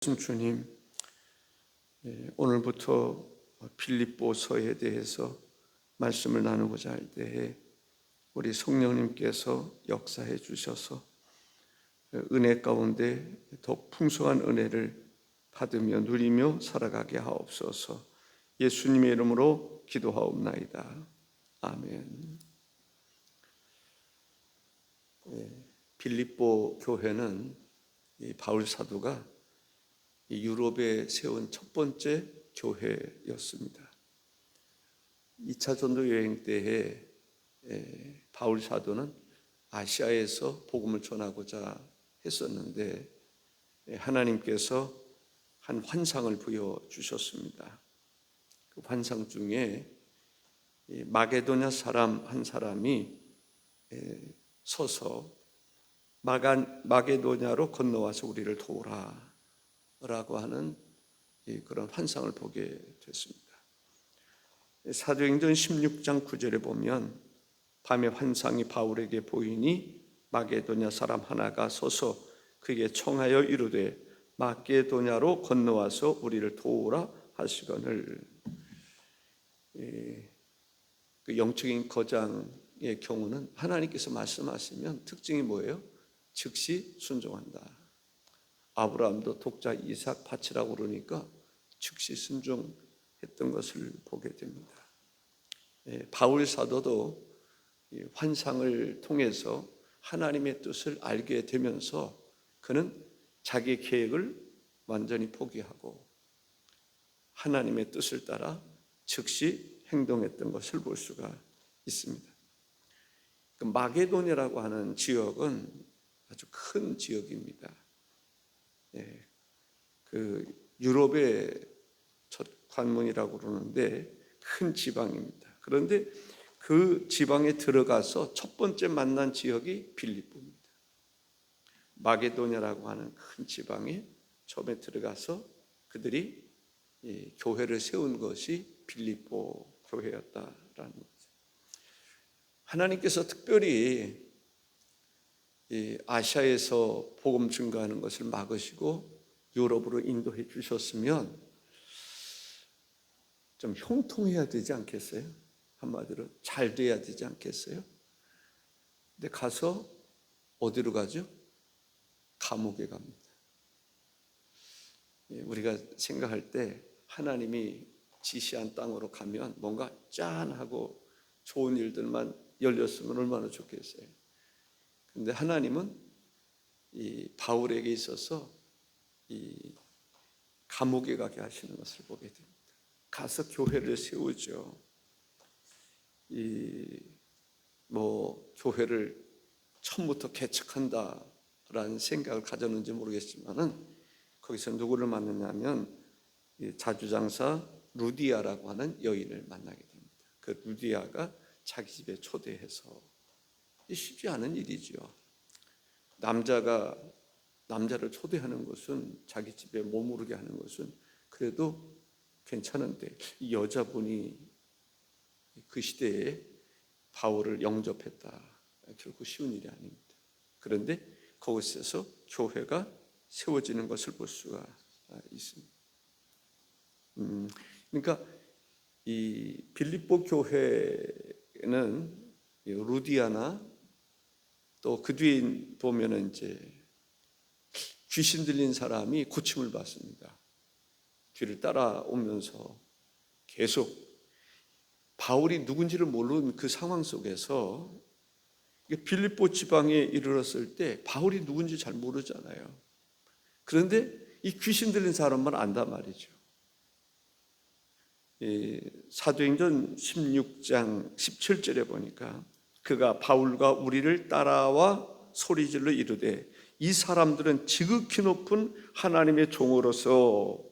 주님, 오늘부터 빌립보서에 대해서 말씀을 나누고자 할 때에 우리 성령님께서 역사해 주셔서 은혜 가운데 더 풍성한 은혜를 받으며 누리며 살아가게 하옵소서. 예수님의 이름으로 기도하옵나이다. 아멘. 빌립보 교회는 바울 사도가 유럽에 세운 첫 번째 교회였습니다. 2차 전도 여행 때에 바울 사도는 아시아에서 복음을 전하고자 했었는데 하나님께서 한 환상을 부여주셨습니다. 그 환상 중에 마게도냐 사람 한 사람이 서서 마게도냐로 건너와서 우리를 도우라 라고 하는 그런 환상을 보게 됐습니다. 사도행전 16장 9절에 보면 밤에 환상이 바울에게 보이니 마게도냐 사람 하나가 서서 그에게 청하여 이르되 마게도냐로 건너와서 우리를 도우라 하시거늘. 그 영적인 거장의 경우는 하나님께서 말씀하시면 특징이 뭐예요? 즉시 순종한다. 아브라함도 독자 이삭 바치라고 그러니까 즉시 순종했던 것을 보게 됩니다. 바울 사도도 환상을 통해서 하나님의 뜻을 알게 되면서 그는 자기 계획을 완전히 포기하고 하나님의 뜻을 따라 즉시 행동했던 것을 볼 수가 있습니다. 그 마게도냐라고 하는 지역은 아주 큰 지역입니다. 그 유럽의 첫 관문이라고 그러는데 큰 지방입니다. 그런데 그 지방에 들어가서 첫 번째 만난 지역이 빌립보입니다. 마게도냐라고 하는 큰 지방에 처음에 들어가서 그들이 교회를 세운 것이 빌립보 교회였다라는 거죠. 하나님께서 특별히 아시아에서 복음 증거하는 것을 막으시고 유럽으로 인도해 주셨으면 좀 형통해야 되지 않겠어요? 한마디로 잘 돼야 되지 않겠어요? 근데 가서 어디로 가죠? 감옥에 갑니다. 우리가 생각할 때 하나님이 지시한 땅으로 가면 뭔가 짠하고 좋은 일들만 열렸으면 얼마나 좋겠어요. 그런데 하나님은 이 바울에게 있어서 이 감옥에 가게 하시는 것을 보게 됩니다. 가서 교회를 세우죠. 교회를 처음부터 개척한다라는 생각을 가졌는지 모르겠지만은 거기서 누구를 만나냐면 자주장사 루디아라고 하는 여인을 만나게 됩니다. 그 루디아가 자기 집에 초대해서 쉽지 않은 일이죠. 남자를 초대하는 것은 자기 집에 머무르게 하는 것은 그래도 괜찮은데 이 여자분이 그 시대에 바울을 영접했다. 결코 쉬운 일이 아닙니다. 그런데 거기서 교회가 세워지는 것을 볼 수가 있습니다. 그러니까 이 빌립보 교회는 루디아나 또 그 뒤에 보면은 이제 귀신 들린 사람이 고침을 받습니다. 뒤를 따라오면서 계속 바울이 누군지를 모르는 그 상황 속에서 빌립보 지방에 이르렀을 때 바울이 누군지 잘 모르잖아요. 그런데 이 귀신 들린 사람만 안단 말이죠. 사도행전 16장 17절에 보니까 그가 바울과 우리를 따라와 소리질러 이르되 이 사람들은 지극히 높은 하나님의 종으로서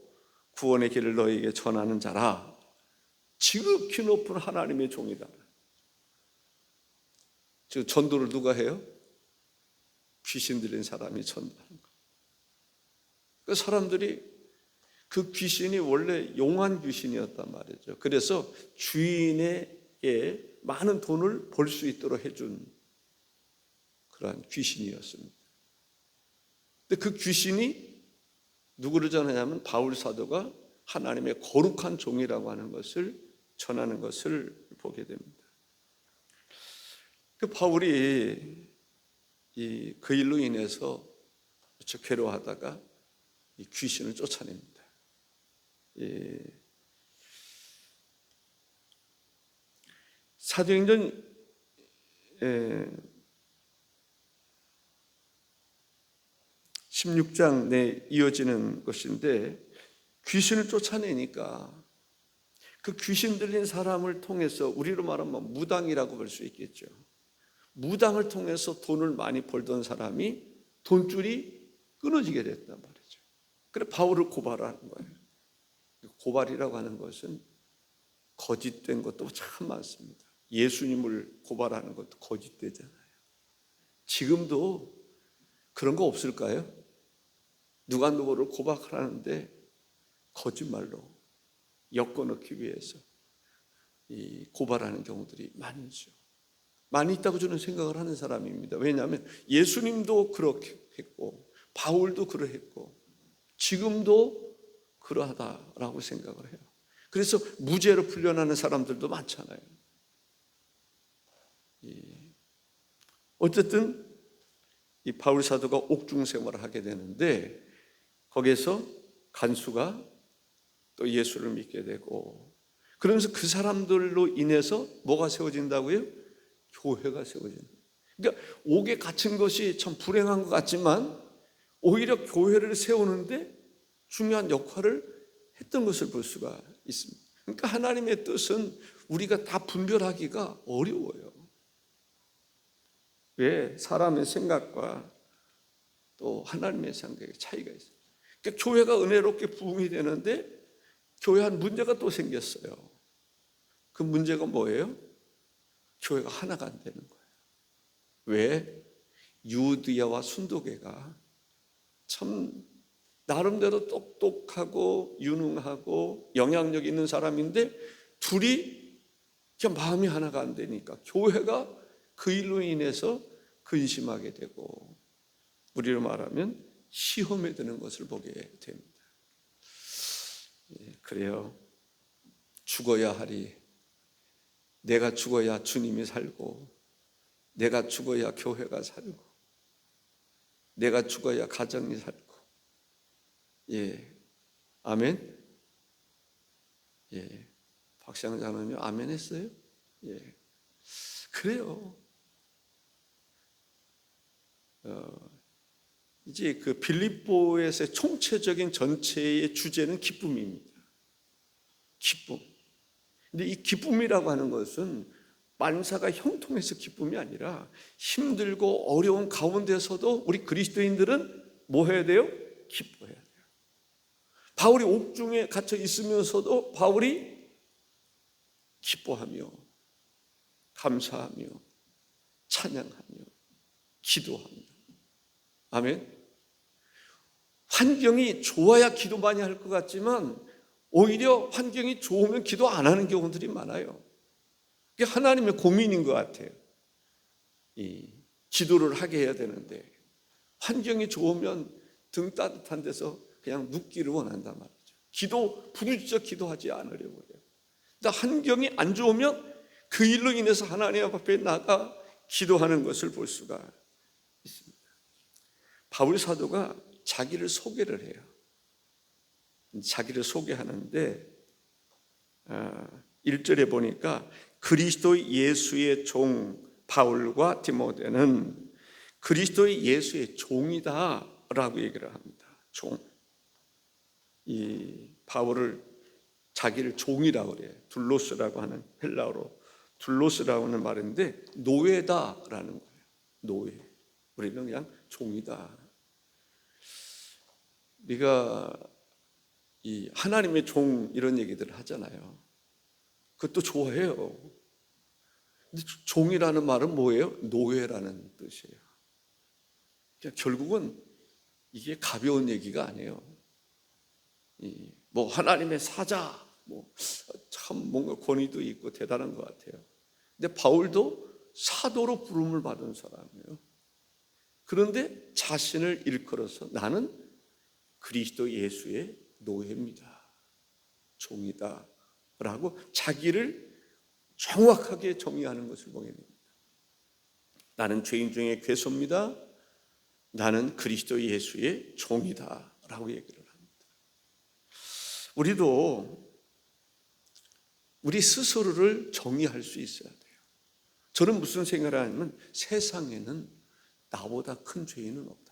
구원의 길을 너희에게 전하는 자라. 지극히 높은 하나님의 종이다. 즉 전도를 누가 해요? 귀신 들린 사람이 전도하는 거예요. 그 사람들이 그 귀신이 원래 용한 귀신이었단 말이죠. 그래서 주인에게 많은 돈을 벌 수 있도록 해준 그러한 귀신이었습니다. 근데 그 귀신이 누구를 전하냐면 바울 사도가 하나님의 거룩한 종이라고 하는 것을 전하는 것을 보게 됩니다. 그 바울이 그 일로 인해서 괴로워하다가 이 귀신을 쫓아냅니다. 사도행전 16장 내 이어지는 것인데, 귀신을 쫓아내니까 그 귀신 들린 사람을 통해서 우리로 말하면 무당이라고 볼 수 있겠죠. 무당을 통해서 돈을 많이 벌던 사람이 돈줄이 끊어지게 됐단 말이죠. 그래서 바울을 고발하는 거예요. 고발이라고 하는 것은 거짓된 것도 참 많습니다. 예수님을 고발하는 것도 거짓되잖아요. 지금도 그런 거 없을까요? 누가 누구를 고발하는데 거짓말로 엮어넣기 위해서 고발하는 경우들이 많이 있죠. 많이 있다고 저는 생각을 하는 사람입니다. 왜냐하면 예수님도 그렇게 했고 바울도 그러했고 지금도 그러하다라고 생각을 해요. 그래서 무죄로 풀려나는 사람들도 많잖아요. 어쨌든 이 바울 사도가 옥중 생활을 하게 되는데, 거기에서 간수가 또 예수를 믿게 되고, 그러면서 그 사람들로 인해서 뭐가 세워진다고요? 교회가 세워진다. 그러니까 옥에 갇힌 것이 참 불행한 것 같지만 오히려 교회를 세우는데 중요한 역할을 했던 것을 볼 수가 있습니다. 그러니까 하나님의 뜻은 우리가 다 분별하기가 어려워요. 왜? 사람의 생각과 또 하나님의 생각의 차이가 있어요. 그러니까 교회가 은혜롭게 부흥이 되는데 교회 한 문제가 또 생겼어요. 그 문제가 뭐예요? 교회가 하나가 안 되는 거예요. 왜? 유디아와 순도계가 참 나름대로 똑똑하고 유능하고 영향력 있는 사람인데 둘이 그냥 마음이 하나가 안 되니까 교회가 그 일로 인해서 근심하게 되고, 우리로 말하면 시험에 드는 것을 보게 됩니다. 그래요. 죽어야 하리. 내가 죽어야 주님이 살고, 내가 죽어야 교회가 살고, 내가 죽어야 가정이 살고. 아멘. 박시영 장로님 아멘 했어요? 그래요. 이제 그 빌립보에서의 총체적인 전체의 주제는 기쁨입니다. 기쁨. 근데 이 기쁨이라고 하는 것은 만사가 형통해서 기쁨이 아니라 힘들고 어려운 가운데서도 우리 그리스도인들은 뭐 해야 돼요? 기뻐해야 돼요. 바울이 옥중에 갇혀 있으면서도 바울이 기뻐하며 감사하며 찬양하며 기도하며. 아멘. 환경이 좋아야 기도 많이 할 것 같지만 오히려 환경이 좋으면 기도 안 하는 경우들이 많아요. 그게 하나님의 고민인 것 같아요. 기도를 하게 해야 되는데 환경이 좋으면 등 따뜻한 데서 그냥 눕기를 원한단 말이죠. 부르짖어 기도하지 않으려고 해요. 근데 환경이 안 좋으면 그 일로 인해서 하나님 앞에 나가 기도하는 것을 볼 수가 있습니다. 바울 사도가 자기를 소개를 해요. 자기를 소개하는데 1절에 보니까 그리스도 예수의 종 바울과 디모데는 그리스도 예수의 종이다라고 얘기를 합니다. 종. 이 바울을 자기를 종이라고 그래요. 둘로스라고 하는 헬라어로 둘로스라고 하는 말인데 노예다라는 거예요. 노예. 우리는 그냥 종이다. 네가 이 하나님의 종 이런 얘기들을 하잖아요. 그것도 좋아해요. 근데 종이라는 말은 뭐예요? 노예라는 뜻이에요. 그러니까 결국은 이게 가벼운 얘기가 아니에요. 뭐 하나님의 사자, 참 뭔가 권위도 있고 대단한 것 같아요. 근데 바울도 사도로 부름을 받은 사람이에요. 그런데 자신을 일컬어서 나는 그리스도 예수의 노예입니다. 종이다. 라고 자기를 정확하게 정의하는 것을 보게 됩니다. 나는 죄인 중에 괴소입니다. 나는 그리스도 예수의 종이다. 라고 얘기를 합니다. 우리도 우리 스스로를 정의할 수 있어야 돼요. 저는 무슨 생각을 하냐면 세상에는 나보다 큰 죄인은 없다.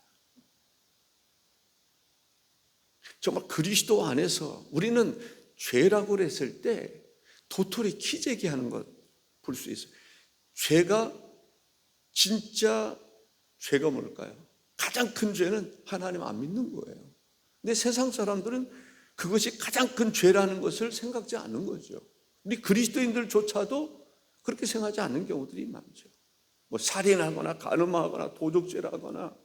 정말 그리스도 안에서 우리는 죄라고 했을 때 도토리 키재기 하는 것 볼 수 있어요. 진짜 죄가 뭘까요? 가장 큰 죄는 하나님 안 믿는 거예요. 근데 세상 사람들은 그것이 가장 큰 죄라는 것을 생각지 않는 거죠. 우리 그리스도인들조차도 그렇게 생각하지 않는 경우들이 많죠. 뭐 살인하거나 간음하거나 도적죄라거나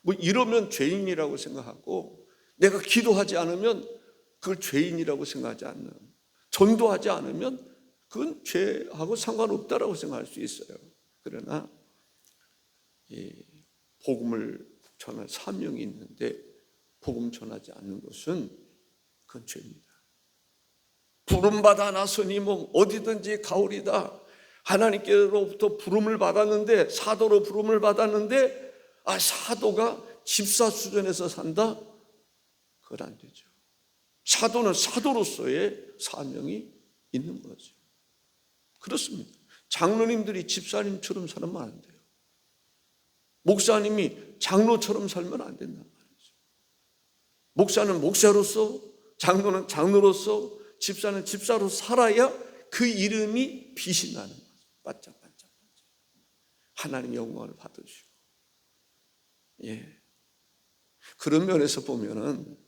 뭐 이러면 죄인이라고 생각하고, 내가 기도하지 않으면 그걸 죄인이라고 생각하지 않는, 전도하지 않으면 그건 죄하고 상관없다라고 생각할 수 있어요. 그러나 이 복음을 전할 사명이 있는데 복음 전하지 않는 것은 그건 죄입니다. 부름받아 나서니 뭐 어디든지 가오리다. 하나님께로부터 부름을 받았는데, 사도로 부름을 받았는데 사도가 집사 수준에서 산다? 그건 안 되죠. 사도는 사도로서의 사명이 있는 거죠. 그렇습니다. 장로님들이 집사님처럼 살면 안 돼요. 목사님이 장로처럼 살면 안 된단 말이죠. 목사는 목사로서, 장로는 장로로서, 집사는 집사로 살아야 그 이름이 빛이 나는 거죠. 반짝반짝. 하나님의 영광을 받으시고. 그런 면에서 보면은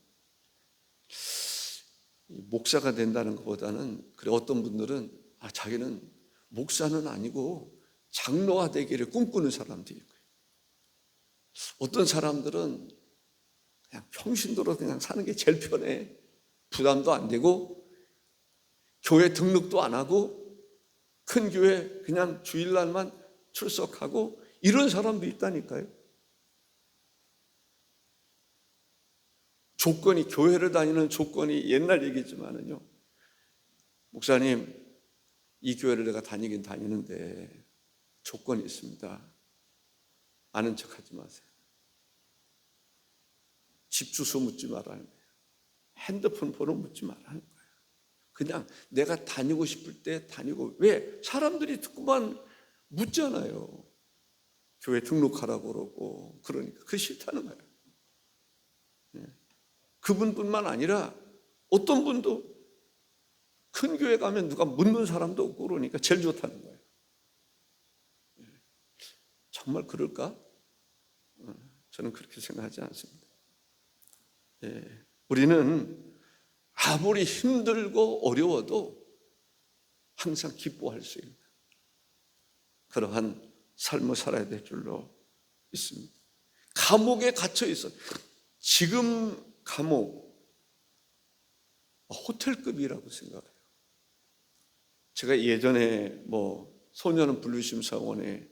목사가 된다는 것보다는, 그래 어떤 분들은 자기는 목사는 아니고 장로가 되기를 꿈꾸는 사람들이 있고요. 어떤 사람들은 그냥 평신도로 그냥 사는 게 제일 편해. 부담도 안 되고 교회 등록도 안 하고 큰 교회 그냥 주일날만 출석하고 이런 사람도 있다니까요. 조건이, 교회를 다니는 조건이 옛날 얘기지만은요, 목사님 이 교회를 내가 다니긴 다니는데 조건이 있습니다. 아는 척하지 마세요. 집 주소 묻지 말라는 거예요. 핸드폰 번호 묻지 말라는 거예요. 그냥 내가 다니고 싶을 때 다니고. 왜? 사람들이 듣고만 묻잖아요. 교회 등록하라고 그러고. 그러니까 그게 싫다는 거예요. 그분뿐만 아니라 어떤 분도 큰 교회 가면 누가 묻는 사람도 없고 그러니까 제일 좋다는 거예요. 정말 그럴까? 저는 그렇게 생각하지 않습니다. 우리는 아무리 힘들고 어려워도 항상 기뻐할 수 있는 그러한 삶을 살아야 될 줄로 있습니다. 감옥에 갇혀 있어. 지금 감옥 호텔급이라고 생각해요. 제가 예전에 소년원 분류심사원에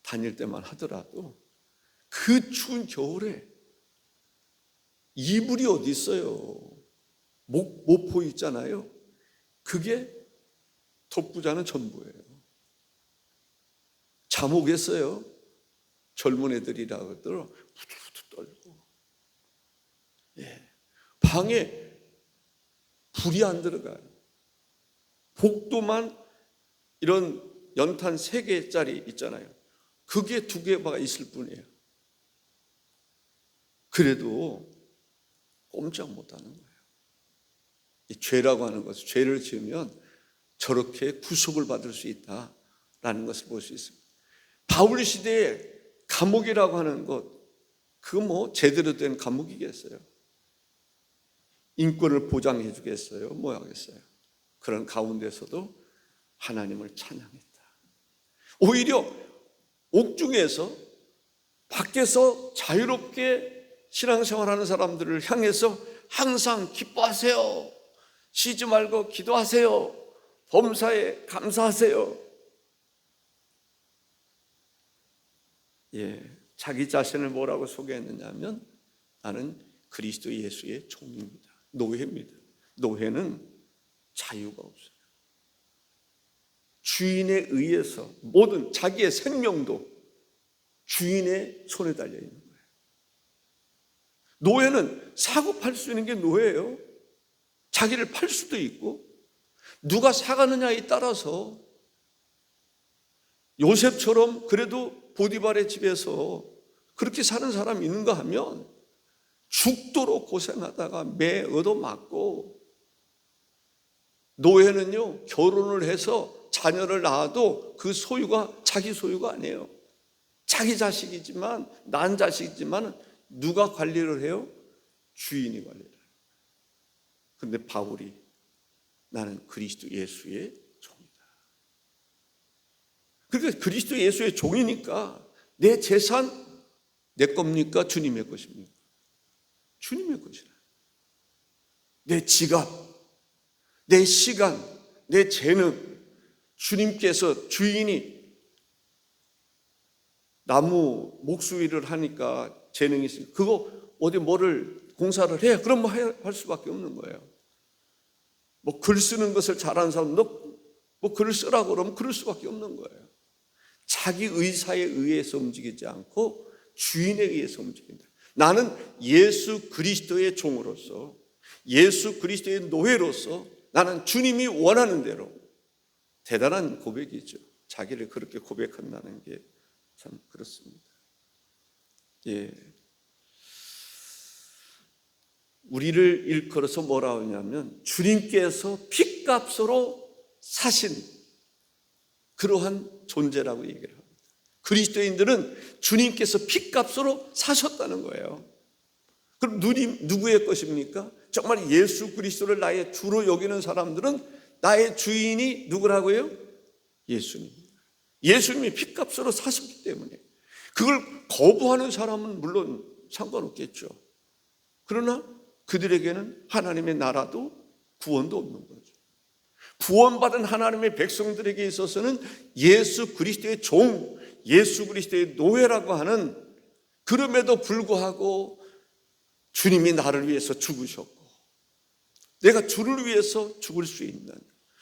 다닐 때만 하더라도 그 추운 겨울에 이불이 어디 있어요? 모포 있잖아요. 그게 덮고 자는 전부예요. 잠 오겠어요? 젊은 애들이라고 하더라도 부들부들 떨고. 방에 불이 안 들어가요. 복도만 이런 연탄 3개짜리 있잖아요. 그게 2개가 있을 뿐이에요. 그래도 꼼짝 못하는 거예요. 이 죄라고 하는 것은, 죄를 지으면 저렇게 구속을 받을 수 있다라는 것을 볼 수 있습니다. 바울 시대에 감옥이라고 하는 것, 그거 제대로 된 감옥이겠어요? 인권을 보장해 주겠어요? 뭐 하겠어요? 그런 가운데서도 하나님을 찬양했다. 오히려 옥중에서, 밖에서 자유롭게 신앙생활하는 사람들을 향해서 항상 기뻐하세요. 쉬지 말고 기도하세요. 범사에 감사하세요. 자기 자신을 뭐라고 소개했느냐 하면, 나는 그리스도 예수의 종입니다. 노예입니다. 노예는 자유가 없어요. 주인에 의해서 모든 자기의 생명도 주인의 손에 달려 있는 거예요. 노예는 사고 팔 수 있는 게 노예예요. 자기를 팔 수도 있고, 누가 사가느냐에 따라서 요셉처럼 그래도 보디발의 집에서 그렇게 사는 사람이 있는가 하면 죽도록 고생하다가 매 얻어맞고, 노예는요 결혼을 해서 자녀를 낳아도 그 소유가 자기 소유가 아니에요. 자기 자식이지만, 난 자식이지만 누가 관리를 해요? 주인이 관리를 해요. 그런데 바울이 나는 그리스도 예수의 종이다. 그러니까 그리스도 예수의 종이니까 내 재산 내 겁니까? 주님의 것입니까? 주님의 것이라. 내 지갑, 내 시간, 내 재능, 주님께서 주인이 나무 목수일을 하니까 재능이 있으니까 그거 어디 뭐를 공사를 해? 그럼 뭐 할 수밖에 없는 거예요. 뭐 글 쓰는 것을 잘하는 사람 너 뭐 글을 쓰라고 그러면 그럴 수밖에 없는 거예요. 자기 의사에 의해서 움직이지 않고 주인에 의해서 움직인다. 나는 예수 그리스도의 종으로서, 예수 그리스도의 노예로서 나는 주님이 원하는 대로. 대단한 고백이죠. 자기를 그렇게 고백한다는 게 참 그렇습니다. 예. 우리를 일컬어서 뭐라 하냐면 주님께서 핏값으로 사신 그러한 존재라고 얘기를 합니다. 그리스도인들은 주님께서 핏값으로 사셨다는 거예요. 그럼 누구의 것입니까? 정말 예수 그리스도를 나의 주로 여기는 사람들은 나의 주인이 누구라고요? 예수님. 예수님이 핏값으로 사셨기 때문에 그걸 거부하는 사람은 물론 상관없겠죠. 그러나 그들에게는 하나님의 나라도 구원도 없는 거죠. 구원받은 하나님의 백성들에게 있어서는 예수 그리스도의 종, 예수 그리스도의 노예라고 하는, 그럼에도 불구하고 주님이 나를 위해서 죽으셨고 내가 주를 위해서 죽을 수 있는,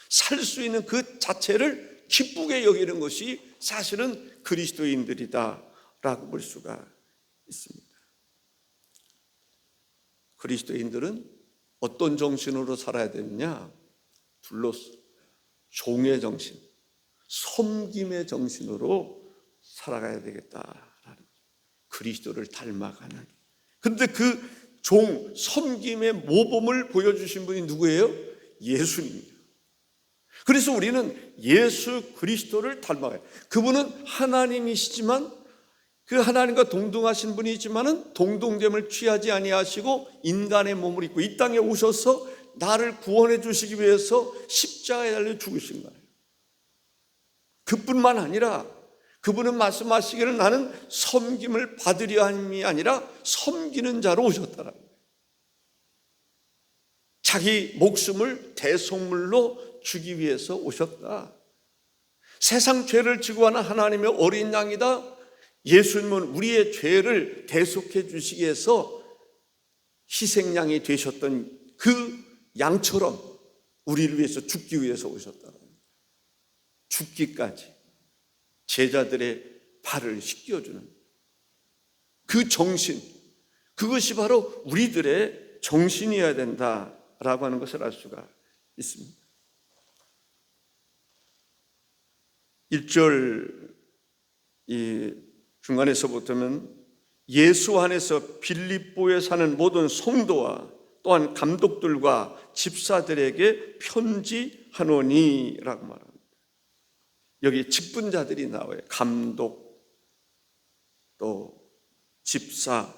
살 수 있는 그 자체를 기쁘게 여기는 것이 사실은 그리스도인들이다라고 볼 수가 있습니다. 그리스도인들은 어떤 정신으로 살아야 되느냐? 둘러서 종의 정신, 섬김의 정신으로 살아가야 되겠다라는 거죠. 그리스도를 닮아가는. 그런데 그 종, 섬김의 모범을 보여주신 분이 누구예요? 예수님입니다. 그래서 우리는 예수 그리스도를 닮아가요. 그분은 하나님이시지만, 그 하나님과 동등하신 분이지만은 동등됨을 취하지 아니하시고 인간의 몸을 입고 이 땅에 오셔서 나를 구원해 주시기 위해서 십자가에 달려 죽으신 거예요. 그뿐만 아니라 그분은 말씀하시기를 나는 섬김을 받으려 함이 아니라 섬기는 자로 오셨다라는 거예요. 자기 목숨을 대속물로 주기 위해서 오셨다. 세상 죄를 지고 하는 하나님의 어린 양이다. 예수님은 우리의 죄를 대속해 주시기 위해서 희생양이 되셨던 그 양처럼 우리를 위해서 죽기 위해서 오셨다. 죽기까지 제자들의 발을 씻겨주는 그 정신, 그것이 바로 우리들의 정신이어야 된다라고 하는 것을 알 수가 있습니다. 1절 이 중간에서부터는 예수 안에서 빌립보에 사는 모든 성도와 또한 감독들과 집사들에게 편지하노니라고 말합니다. 여기 직분자들이 나와요. 감독, 또 집사,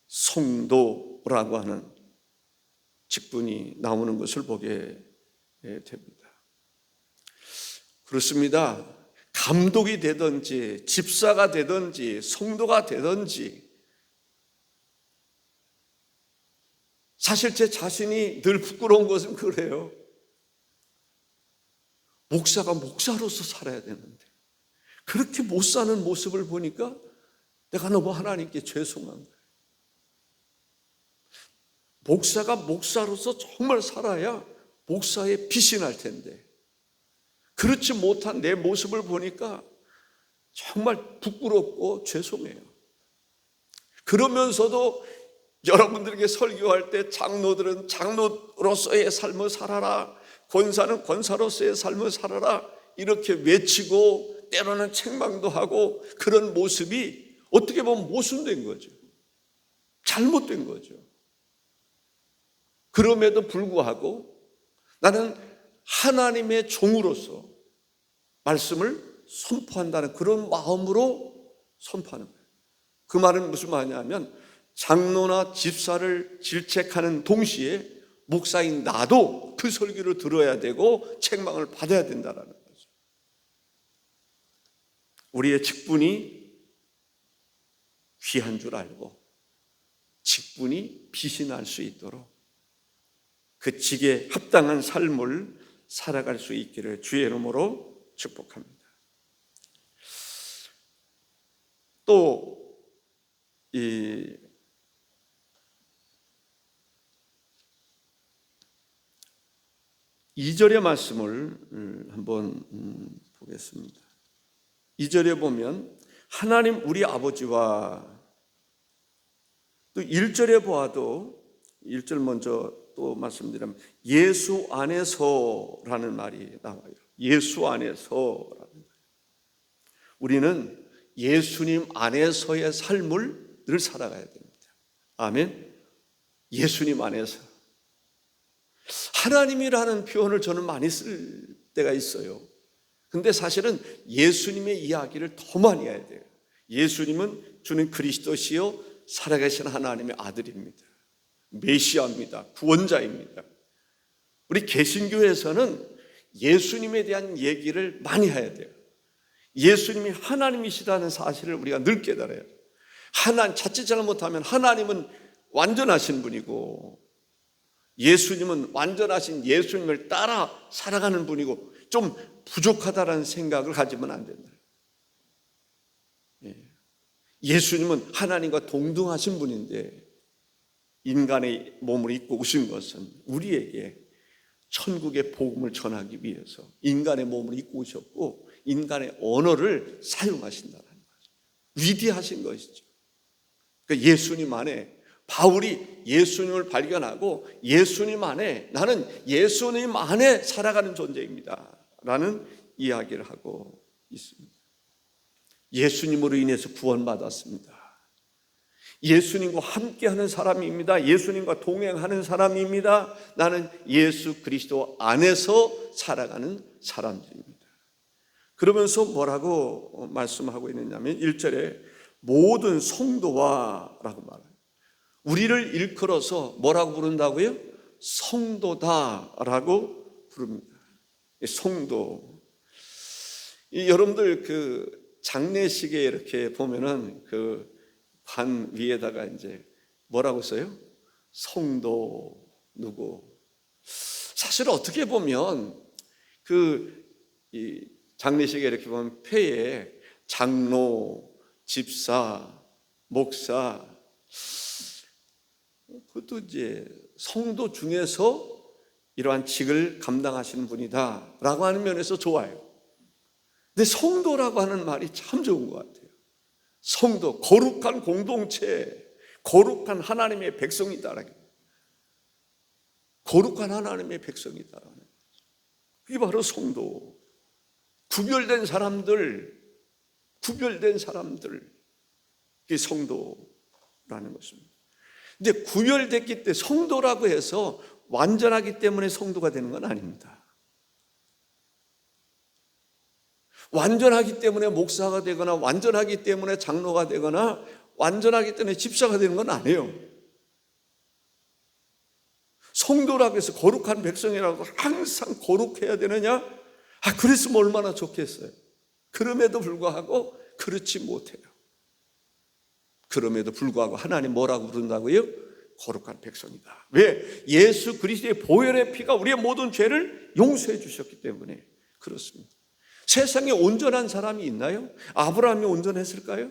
성도라고 하는 직분이 나오는 것을 보게 됩니다. 그렇습니다. 감독이 되든지 집사가 되든지 성도가 되든지, 사실 제 자신이 늘 부끄러운 것은 그래요. 목사가 목사로서 살아야 되는데 그렇게 못 사는 모습을 보니까 내가 너무 하나님께 죄송한 거예요. 목사가 목사로서 정말 살아야 목사의 빛이 날 텐데 그렇지 못한 내 모습을 보니까 정말 부끄럽고 죄송해요. 그러면서도 여러분들에게 설교할 때 장로들은 장로로서의 삶을 살아라, 권사는 권사로서의 삶을 살아라 이렇게 외치고 때로는 책망도 하고 그런 모습이 어떻게 보면 모순된 거죠. 잘못된 거죠. 그럼에도 불구하고 나는 하나님의 종으로서 말씀을 선포한다는 그런 마음으로 선포하는 거예요. 그 말은 무슨 말이냐면 장로나 집사를 질책하는 동시에 목사인 나도 그 설교를 들어야 되고 책망을 받아야 된다는 거죠. 우리의 직분이 귀한 줄 알고 직분이 빛이 날 수 있도록 그 직에 합당한 삶을 살아갈 수 있기를 주의 이름으로 축복합니다. 또 이 2절의 말씀을 한번 보겠습니다. 2절에 보면 하나님 우리 아버지와 또 1절에 보아도 1절 먼저 또 말씀드리면 예수 안에서라는 말이 나와요. 예수 안에서라는 말. 우리는 예수님 안에서의 삶을 늘 살아가야 됩니다. 아멘. 예수님 안에서. 하나님이라는 표현을 저는 많이 쓸 때가 있어요. 근데 사실은 예수님의 이야기를 더 많이 해야 돼요. 예수님은 주는 그리스도시요 살아계신 하나님의 아들입니다. 메시아입니다. 구원자입니다. 우리 개신교에서는 예수님에 대한 얘기를 많이 해야 돼요. 예수님이 하나님이시다는 사실을 우리가 늘 깨달아요. 자칫 잘못하면 하나님은 완전하신 분이고 예수님은 완전하신 예수님을 따라 살아가는 분이고 좀 부족하다는 생각을 가지면 안 된다. 예수님은 하나님과 동등하신 분인데 인간의 몸을 입고 오신 것은 우리에게 천국의 복음을 전하기 위해서 인간의 몸을 입고 오셨고 인간의 언어를 사용하신다는 거죠. 위대하신 것이죠. 그러니까 예수님 안에 바울이 예수님을 발견하고 예수님 안에 나는 예수님 안에 살아가는 존재입니다 라는 이야기를 하고 있습니다. 예수님으로 인해서 구원받았습니다. 예수님과 함께하는 사람입니다. 예수님과 동행하는 사람입니다. 나는 예수 그리스도 안에서 살아가는 사람들입니다. 그러면서 뭐라고 말씀하고 있느냐면 1절에 모든 성도와 라고 말해요. 우리를 일컬어서 뭐라고 부른다고요? 성도다라고 부릅니다. 성도. 여러분들 그 장례식에 이렇게 보면은 그 관 위에다가 이제 뭐라고 써요? 성도 누구. 사실 어떻게 보면 이 장례식에 이렇게 보면 폐에 장로, 집사, 목사, 그것도 이제 성도 중에서 이러한 직을 감당하시는 분이다라고 하는 면에서 좋아요. 근데 성도라고 하는 말이 참 좋은 것 같아요. 성도, 거룩한 공동체, 거룩한 하나님의 백성이다. 거룩한 하나님의 백성이다. 그게 바로 성도. 구별된 사람들, 그게 성도라는 것입니다. 근데 구별됐기 때문에 성도라고 해서 완전하기 때문에 성도가 되는 건 아닙니다. 완전하기 때문에 목사가 되거나 완전하기 때문에 장로가 되거나 완전하기 때문에 집사가 되는 건 아니에요. 성도라고 해서 거룩한 백성이라고 항상 거룩해야 되느냐? 그랬으면 얼마나 좋겠어요. 그럼에도 불구하고 그렇지 못해요. 그럼에도 불구하고 하나님 뭐라고 부른다고요? 거룩한 백성이다. 왜? 예수 그리스도의 보혈의 피가 우리의 모든 죄를 용서해 주셨기 때문에 그렇습니다. 세상에 온전한 사람이 있나요? 아브라함이 온전했을까요?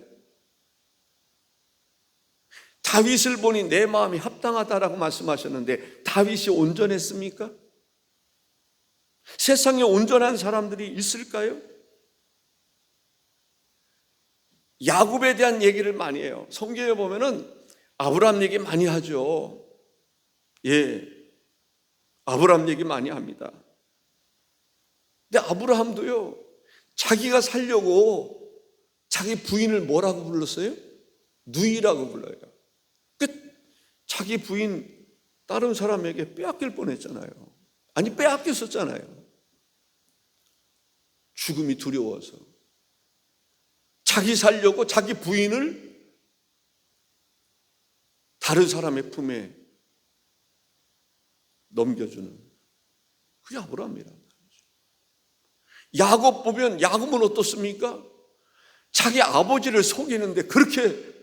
다윗을 보니 내 마음이 합당하다라고 말씀하셨는데 다윗이 온전했습니까? 세상에 온전한 사람들이 있을까요? 야곱에 대한 얘기를 많이 해요. 성경에 보면은 아브라함 얘기 많이 하죠. 예, 아브라함 얘기 많이 합니다. 근데 아브라함도요, 자기가 살려고 자기 부인을 뭐라고 불렀어요? 누이라고 불러요. 자기 부인 다른 사람에게 빼앗길 뻔했잖아요. 아니, 빼앗겼었잖아요. 죽음이 두려워서 자기 살려고 자기 부인을 다른 사람의 품에 넘겨주는 그게 아브라함이란 말이죠. 야곱 보면 야곱은 어떻습니까? 자기 아버지를 속이는데 그렇게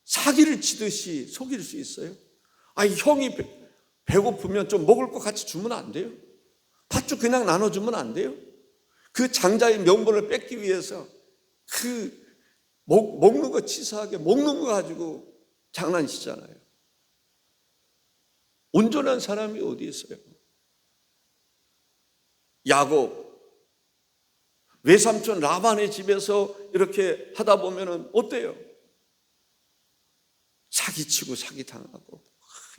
사기를 치듯이 속일 수 있어요? 아니, 형이 배고프면 좀 먹을 거 같이 주면 안 돼요? 팥죽 그냥 나눠주면 안 돼요? 그 장자의 명분을 뺏기 위해서 먹는 거 치사하게 먹는 거 가지고 장난치잖아요. 온전한 사람이 어디 있어요? 야곱 외삼촌 라반의 집에서 이렇게 하다 보면은 어때요? 사기치고 사기당하고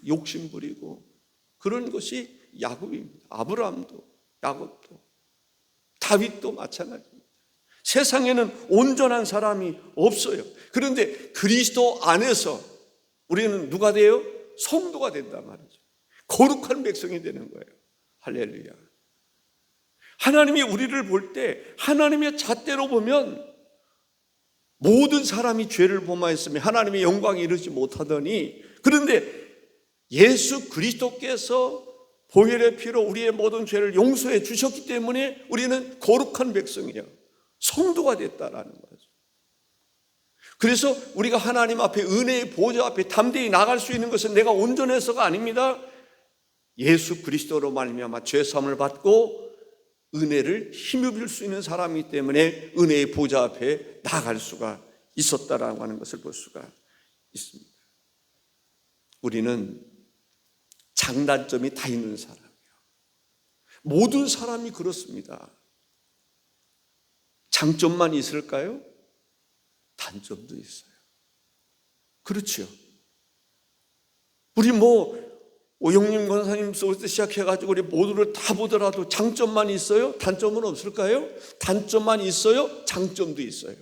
욕심 부리고 그런 것이 야곱입니다. 아브라함도 야곱도 다윗도 마찬가지입니다. 세상에는 온전한 사람이 없어요. 그런데 그리스도 안에서 우리는 누가 돼요? 성도가 된단 말이죠. 거룩한 백성이 되는 거예요. 할렐루야. 하나님이 우리를 볼 때 하나님의 잣대로 보면 모든 사람이 죄를 범하였으며 하나님의 영광에 이르지 못하더니, 그런데 예수 그리스도께서 보혈의 피로 우리의 모든 죄를 용서해 주셨기 때문에 우리는 거룩한 백성이에요. 성도가 됐다라는 거죠. 그래서 우리가 하나님 앞에 은혜의 보좌 앞에 담대히 나갈 수 있는 것은 내가 온전해서가 아닙니다. 예수 그리스도로 말미암아 죄 사함을 받고 은혜를 힘입을 수 있는 사람이기 때문에 은혜의 보좌 앞에 나아갈 수가 있었다라고 하는 것을 볼 수가 있습니다. 우리는 장단점이 다 있는 사람이에요. 모든 사람이 그렇습니다. 장점만 있을까요? 단점도 있어요. 그렇죠. 우리 오영림 권사님서부터 시작해가지고 우리 모두를 다 보더라도 장점만 있어요? 단점은 없을까요? 단점만 있어요? 장점도 있어요.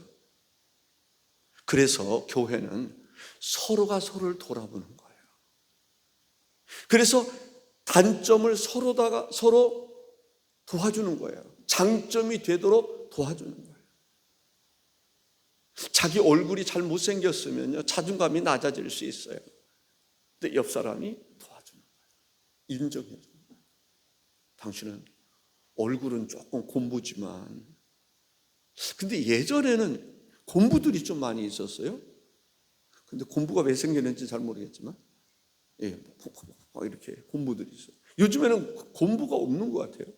그래서 교회는 서로가 서로를 돌아보는 거예요. 그래서 단점을 서로 도와주는 거예요. 장점이 되도록 도와주는 거예요. 자기 얼굴이 잘 못생겼으면요, 자존감이 낮아질 수 있어요. 근데 옆 사람이 도와주는 거예요. 인정해 주는 거예요. 당신은 얼굴은 조금 곤부지만, 근데 예전에는 곤부들이 좀 많이 있었어요. 근데 곤부가 왜 생겼는지 잘 모르겠지만, 예, 이렇게 곤부들이 있어요. 요즘에는 곤부가 없는 것 같아요.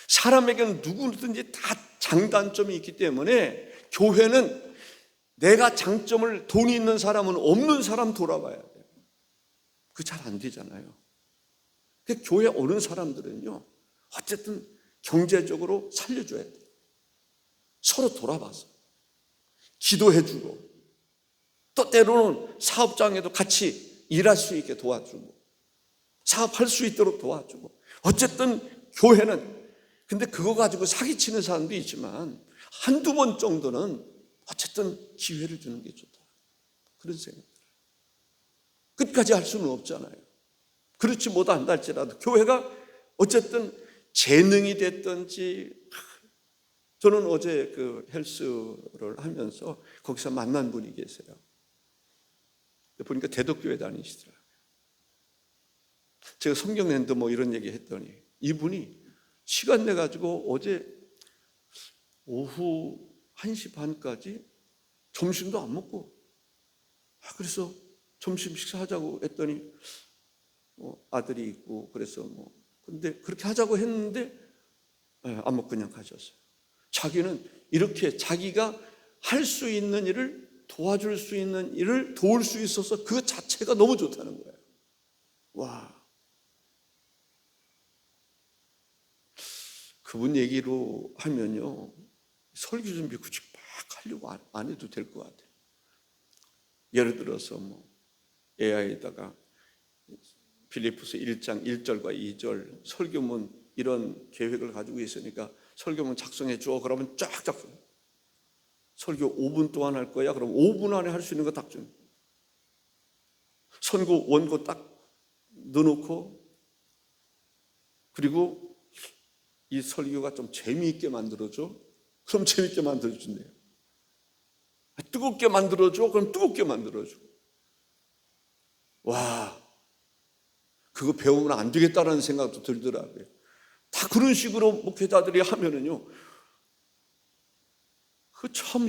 사람에게는 누구든지 다 장단점이 있기 때문에 교회는 내가 장점을, 돈이 있는 사람은 없는 사람 돌아봐야 돼요. 그게 잘 안 되잖아요. 교회 오는 사람들은요, 어쨌든 경제적으로 살려줘야 돼요. 서로 돌아봐서 기도해주고, 또 때로는 사업장에도 같이 일할 수 있게 도와주고, 사업할 수 있도록 도와주고, 어쨌든 교회는, 근데 그거 가지고 사기치는 사람도 있지만 한두 번 정도는 어쨌든 기회를 주는 게 좋다, 그런 생각. 끝까지 할 수는 없잖아요. 그렇지 못한다 할지라도 교회가 어쨌든 재능이 됐든지, 저는 어제 그 헬스를 하면서 거기서 만난 분이 계세요. 보니까 대덕교회 다니시더라고요. 제가 성경 낸다 이런 얘기 했더니 이분이 시간 내가지고 어제 오후 1시 반까지 점심도 안 먹고, 그래서 점심 식사하자고 했더니 아들이 있고 그래서 근데 그렇게 하자고 했는데 안 먹고 그냥 가셨어요. 자기는 이렇게 자기가 할 수 있는 일을 도와줄 수 있는 일을 도울 수 있어서 그 자체가 너무 좋다는 거예요. 와, 그분 얘기로 하면요, 설교 준비 굳이 막 하려고 안 해도 될 것 같아요. 예를 들어서 뭐 AI에다가 빌립보서 1장 1절과 2절 설교문 이런 계획을 가지고 있으니까 설교문 작성해 줘. 그러면 쫙 작성. 설교 5분 동안 할 거야. 그럼 5분 안에 할 수 있는 거 딱 줘. 선고 원고 딱 넣어놓고, 그리고 이 설교가 좀 재미있게 만들어줘. 그럼 재미있게 만들어준대요. 뜨겁게 만들어줘. 그럼 뜨겁게 만들어줘. 와, 그거 배우면 안 되겠다라는 생각도 들더라고요. 다 그런 식으로 목회자들이 하면은요, 그 참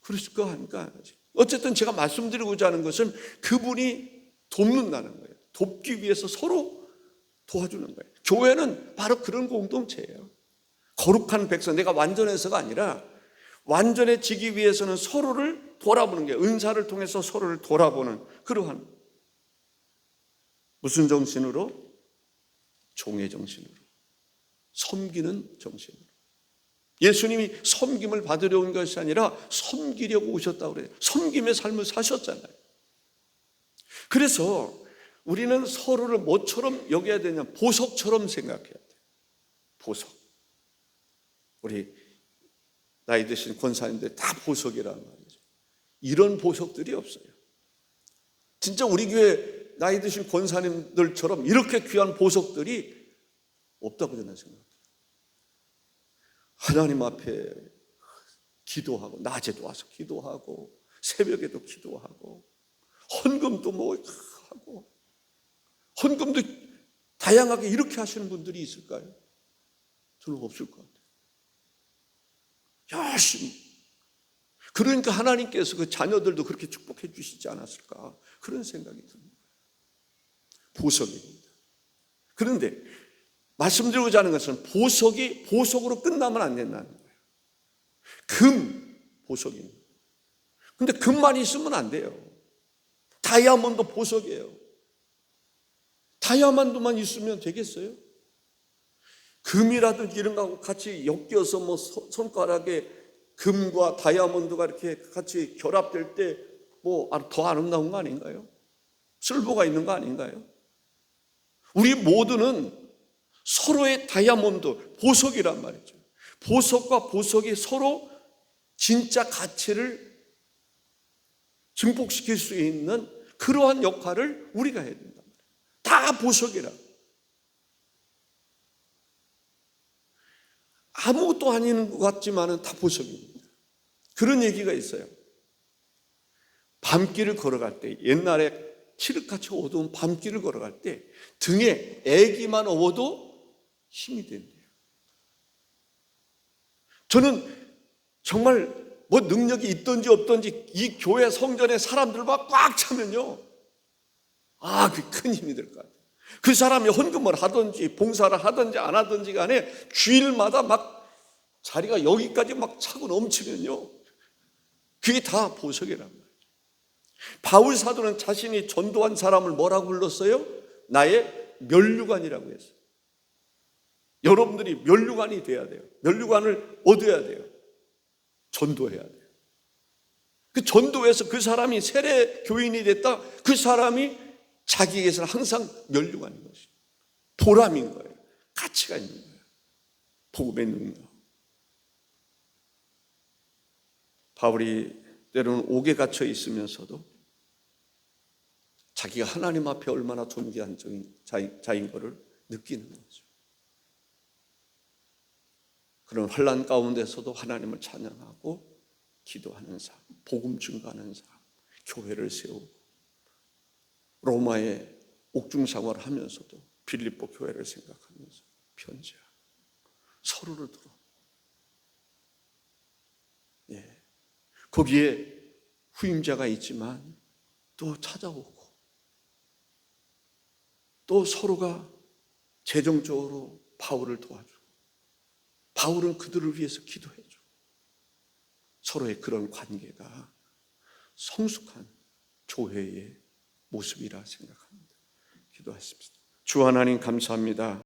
그랬을 거 아닌가. 어쨌든 제가 말씀드리고자 하는 것은 그분이 돕는다는 거예요. 돕기 위해서 서로 도와주는 거예요. 교회는 바로 그런 공동체예요. 거룩한 백성, 내가 완전해서가 아니라 완전해지기 위해서는 서로를 돌아보는 게, 은사를 통해서 서로를 돌아보는 그러한, 무슨 정신으로? 종의 정신으로, 섬기는 정신으로. 예수님이 섬김을 받으려 온 것이 아니라 섬기려고 오셨다고 그래요. 섬김의 삶을 사셨잖아요. 그래서 우리는 서로를 뭐처럼 여겨야 되냐? 보석처럼 생각해야 돼요. 보석. 우리 나이 드신 권사님들 다 보석이란 말이죠. 이런 보석들이 없어요. 진짜 우리 교회 나이 드신 권사님들처럼 이렇게 귀한 보석들이 없다고 저는 생각해요. 하나님 앞에 기도하고, 낮에도 와서 기도하고, 새벽에도 기도하고, 헌금도 뭐 하고, 헌금도 다양하게 이렇게 하시는 분들이 있을까요? 저는 없을 것 같아요. 열심히. 그러니까 하나님께서 그 자녀들도 그렇게 축복해 주시지 않았을까, 그런 생각이 듭니다. 보석입니다. 그런데 말씀드리고자 하는 것은 보석이 보석으로 끝나면 안 된다는 거예요. 보석입니다. 근데 금만 있으면 안 돼요. 다이아몬드 보석이에요. 다이아몬드만 있으면 되겠어요? 금이라든지 이런 거하고 같이 엮여서 뭐 손가락에 금과 다이아몬드가 이렇게 같이 결합될 때 뭐 더 아름다운 거 아닌가요? 쓸모가 있는 거 아닌가요? 우리 모두는 서로의 다이아몬드, 보석이란 말이죠. 보석과 보석이 서로 진짜 가치를 증폭시킬 수 있는 그러한 역할을 우리가 해야 된단 말이에요. 다 보석이라. 아무것도 아닌 것 같지만은 다 보석입니다. 그런 얘기가 있어요. 밤길을 걸어갈 때, 옛날에 칠흑같이 어두운 밤길을 걸어갈 때 등에 애기만 업어도 힘이 된대요. 저는 정말 뭐 능력이 있든지 없든지 이 교회 성전에 사람들과 꽉 차면요, 그게 큰 힘이 될 것 같아요. 그 사람이 헌금을 하든지 봉사를 하든지 안 하든지 간에 주일마다 막 자리가 여기까지 막 차고 넘치면요, 그게 다 보석이란 말이에요. 바울 사도는 자신이 전도한 사람을 뭐라고 불렀어요? 나의 면류관이라고 했어요. 여러분들이 면류관이 돼야 돼요. 면류관을 얻어야 돼요. 전도해야 돼요. 그 전도해서 그 사람이 세례 교인이 됐다, 그 사람이 자기에게서는 항상 면류관인 것이에요. 보람인 거예요. 가치가 있는 거예요. 복음의 능력. 바울이 때로는 옥에 갇혀 있으면서도 자기가 하나님 앞에 얼마나 존귀한 자인 것을 느끼는 거죠. 그런 환난 가운데서도 하나님을 찬양하고 기도하는 삶, 복음 증거하는 삶, 교회를 세우고, 로마의 옥중 생활을 하면서도 빌립보 교회를 생각하면서 편지하고 서로를 들어. 거기에 후임자가 있지만 또 찾아오고, 또 서로가 재정적으로 바울을 도와주고, 바울은 그들을 위해서 기도해주고, 서로의 그런 관계가 성숙한 교회의 모습이라 생각합니다. 기도하십시다. 주 하나님 감사합니다.